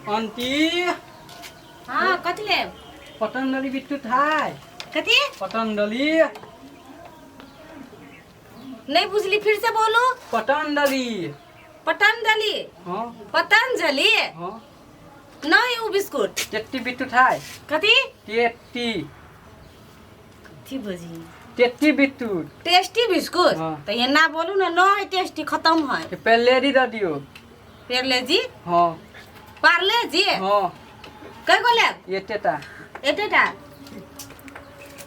Aunty हाँ कथी ले पतंजलि बिट्टू थाय कथी पतंजलि नहीं बुझली फिर से बोलो पतंजलि पतंजलि हाँ पतंजलि हाँ नहीं वो बिस्कुट टेट्टी बिट्टू थाय कथी टेट्टी कथी बुझी टेट्टी बिट्टू टेस्टी बिस्कुट हाँ। तो ये ना बोलू ना नो है टेस्टी खत्म है पहले दी दियो पेरले जी हाँ पार्ले जी हाँ कई को ले ये टेटा एटेटा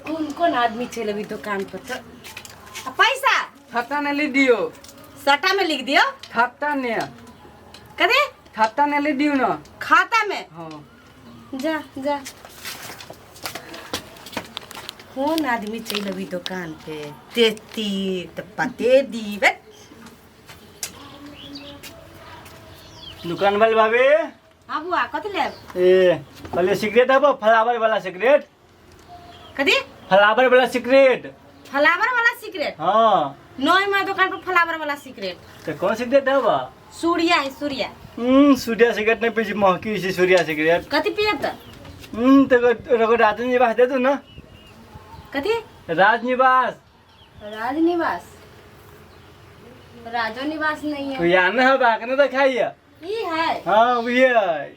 कौन कौन आदमी चले भी दुकान पर तो पैसा खाता ने ली दियो सट्टा में लिख दियो खाता ने कदे खाता ने ली दियो ना खाता में हाँ जा जा कौन आदमी चले भी दुकान पे तेती तो पते दी बे दुकान वाले भाभी हाँ बुआ कथी ले ए पहले सिगरेट है वो फ्लावर वाला सिगरेट कदी फ्लावर वाला सिगरेट फ्लावर वाला सिगरेट हाँ नई में दुकान पर फ्लावर वाला सिगरेट तो कौन सिगरेट है वो सूर्या है सूर्या सूर्या सिगरेट नहीं पीछे महकी सी सूर्या सिगरेट कथी पिए तो तो राज निवास दे दो ना कथी राज निवास राजनिवास राजो निवास नहीं तो है यहाँ ना है बाकने तो खाइए ये है हाँ वही है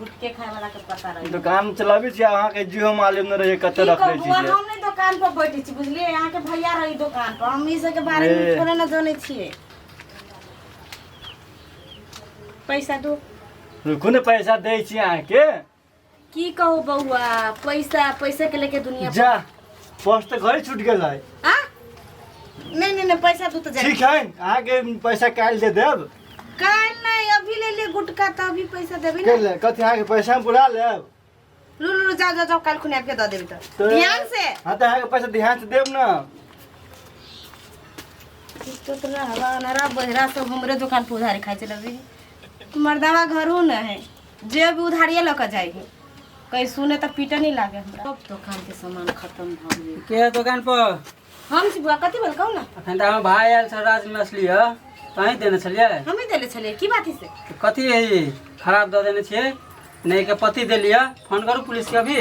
गुटके खाए वाला के पता रही दुकान चलाबी छी अहाँ के जियो मालूम न रहे कते की रखले कहबो छी हम नहीं दुकान पर बैठी छी बुझलिए यहाँ के भैया रही दुकान पर हम इस के बारे में ए। थोड़े ना जाने छिए पैसा दो रुकू ने पैसा दे छी अहाँ के की कहो बउआ पैसा पैसा के लेके दुनिया जा पोस्ट घर छूट गेल है आ नहीं पैसा दो तो जा ठीक है अहाँ के पैसा काल दे देब काल नहीं अभी ले ले गुटका तो अभी पैसा देबी के ना ले कथि अहाँ के पैसा में बुला लेब लू जाओ काल खुने आपके दे देबी तो तो- ध्यान से हाँ तो अहाँ के पैसा ध्यान से देब ना तो हवा नरा बहरा सब हमरे दुकान पे उधारी खाई चल रही मर्दावा घरों न है जे भी उधारिये लेकर जाएगी कहीं सुने तो पीटा नहीं लागे हमरा सब दुकान के सामान खत्म भ गेल के दुकान पर हम से बुआ कथी बोल कहू ना अखन त हम भाई आयल छ राज मछली है तही देने छलिए हम ही देले छलिए की बात से कथी है ई खराब दे देने छिए नहीं के पति दे लिया फोन करू पुलिस के अभी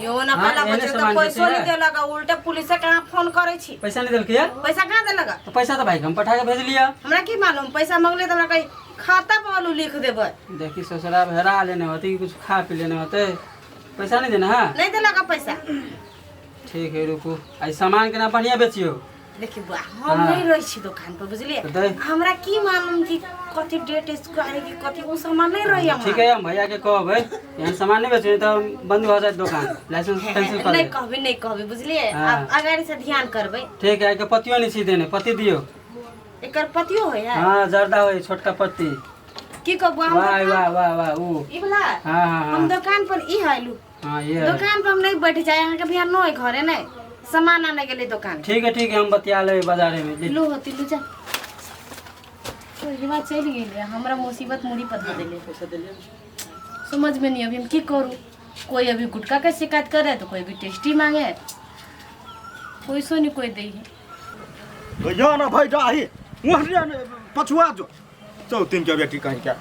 यो ना हाँ, कहला एहने बच्चे तो सामान पैसो बेचे नहीं है। दे लगा उल्टे पुलिस से कहां फोन करे छी पैसा नहीं दिलके यार पैसा कहां दे लगा तो पैसा तो भाई हम पठा के भेज लिया हमरा की मालूम पैसा मांगले तो हमरा कहीं खाता पर वालू लिख देबे देखी ससुरा हेरा लेने होते कि कुछ खा पी लेने होते पैसा नहीं देना है नहीं दे लगा पैसा ठीक है रुको आई सामान के ना बढ़िया बेचियो देखी बुआ हम हाँ। नहीं रही छी दुकान पर बुझलिए तो दे। हमरा की मालूम कि कथी डेट एक्सपायर की कथी उ सामान नहीं रही हम ठीक है हम भैया के कहो भाई यहाँ सामान नहीं बेचो तो बंद हो जाए दुकान लाइसेंस कैंसिल कर नहीं दे नहीं कहबी बुझलिए हाँ। आप अगाड़ी से ध्यान करबे ठीक है के पतियो नहीं सी देने पति दियो एकर पतियो होय है हाँ जर्दा हो छोटका पत्ती की कहबो हम वाह वाह वाह वाह वो ई वाला हाँ हाँ हम हाँ दुकान पर ई आइलू हाँ ये है दुकान पर हम नहीं बैठ जाए यहाँ के भैया नो है घरे नहीं सामान आने के लिए दुकान ठीक है हम बतिया ले बाजारे में ले। लू होती लू जा तो ये बात चली गई हमरा मुसीबत मुड़ी पर दे देले पैसा दे लिया समझ में नहीं अभी हम की करूँ कोई अभी गुटखा का शिकायत करे तो कोई भी टेस्टी मांगे कोई सो नहीं कोई दे भैया ना भाई जाही वहाँ पछुआ जो चौथिन के बेटी कहीं क्या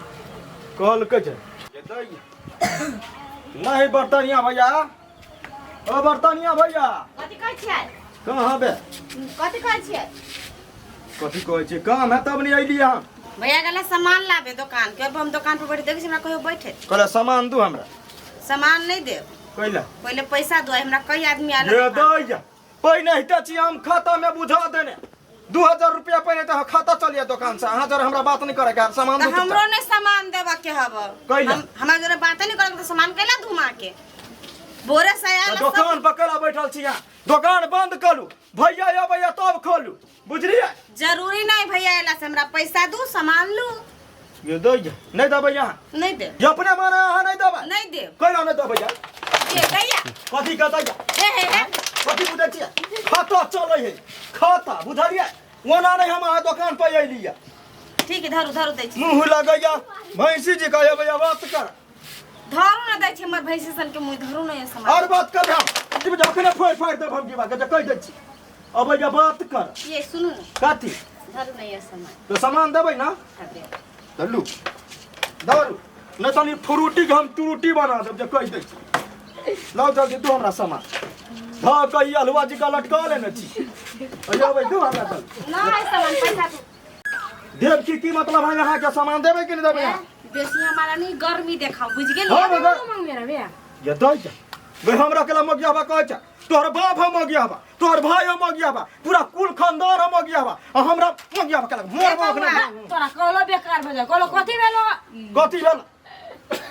कहल के छै नहीं बर्तनिया भैया ओ बर्तनिया भैया कथी कहै छियै कहाँ बे कथी कहै छियै कथी कहै छै काम है तब नहीं अइली यहाँ भैया गला सामान लाबे दुकान के अब हम दुकान पर बैठे देखै छी हमरा कहियो बैठे कहले सामान दू हमरा सामान नहीं दे कैला पहले पैसा दो हमरा कई आदमी आल ये दैया पहिने हिता छी हम खाता में बुझा देने 2000 रुपया पहिने तो खाता चलिए दुकान से अहाँ जरा हमरा बात नहीं करे के सामान तो दू हमरो ने सामान देबा के हब कैला? हमरा जरा बात नहीं करे तो सामान कैला धुमा के बोरे से आयल दुकान पकड़ा बैठल छी यहाँ दुकान बंद करू भैया अबैया तब खोलू बुझलिए जरूरी नहीं भैया एला से हमरा पैसा दू सामान लू ये दैया नहीं देबै यहाँ नहीं दे ये अपने माने अहाँ नहीं देबै नहीं दे कैला नहीं देबै यार ये भैया कथी कहता हे कथी बुझै छियै खाता चलै है खाता बुझलिए ओना नहीं हम अहाँ दुकान पर अइली ठीक है धरू धरू दै छी मुँह लगैया भैंसी जी कहै भैया बात कर धरू ना दै छी हमर भैंसी सन के मुंह धरू ना ये सामान और बात कर हम जब जखने फाड़ देब हम जीवा के कह दै छी अब भैया बात कर ये सुनू ना कथी धरू ना ये सामान तो सामान देबै ना दे दल्लू धरू नहीं तनी फ्रूटी के हम टूटी बना देब जे कह दै छी लाओ जल्दी तू हमरा सामान हाँ कही हलवा जी का लटका लेने छी अयो भाई तू हमरा चल नहीं सामान पैसा तू देव की मतलब है यहाँ के सामान देवे कि नहीं देवे यहाँ बेसी हमारा नहीं गर्मी देखाओ बुझ गेल हाँ मगर मांग मेरा भैया ये दई जा वे हमरा केला मगिया बा कह जा तोहर बाप हम मगिया बा तोहर भाई हम मगिया बा पूरा कुल खानदान हम मगिया बा हमरा मगिया बा केला मोर बाप ने तोरा कहलो बेकार भ जा कहलो कथि भेलो कथी भेल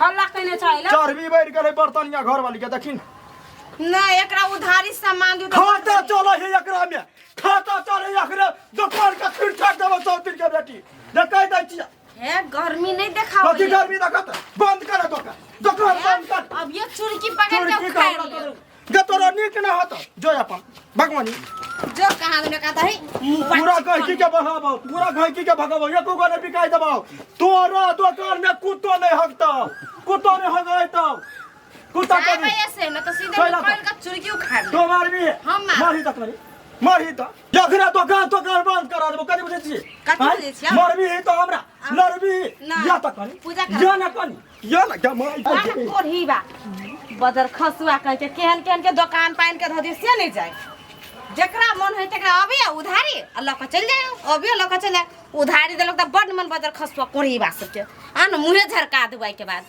हल्ला कइने छैला चरबी बैठ गेलै बर्तनिया घर वाली के देखिन ना एकरा उधारी सामान दू खाता चले है एकरा में खाता चले एकरा दुकान का फिर छाट देबो 100 दिन के बेटी देखै दै छी हे गर्मी नहीं देखाओ कथी गर्मी देखत बंद कर दुकान बंद कर अब ये चुरकी पकड़ के उखाड़ लियो जे तोरा नीक न होत जो अपन भगवानी जो कहां ने कहता है पूरा गहकी के बहाबो पूरा गहकी के भगाबो एको को ने बिकाई देबो तोरा दुकान में कुत्तो नहीं हगता कुत्तो नहीं हगाइता कुत्ता का कभी ऐसे न तो सीधे निकाल का चुरकी उखाड़ तो मारबी हम मारी तक मारी तो यखरा दुकान बंद करा देबो कथि बुझै छी कथि बुझै छी मारबी है तो हमरा लड़बी या तक पूजा कर या ना कनी या ना क्या मारी कोरही बा बदर खसुआ कह के केहन के दुकान पाइन के धदी से नहीं जाए जकरा मन है तकरा अभी उधारी अल्लाह का चल जाए अभी अल्लाह का चल जाए उधारी देलक त बड मन बदर खसुआ कोरही बा सबके आ न मुहे झरका देबै के बाद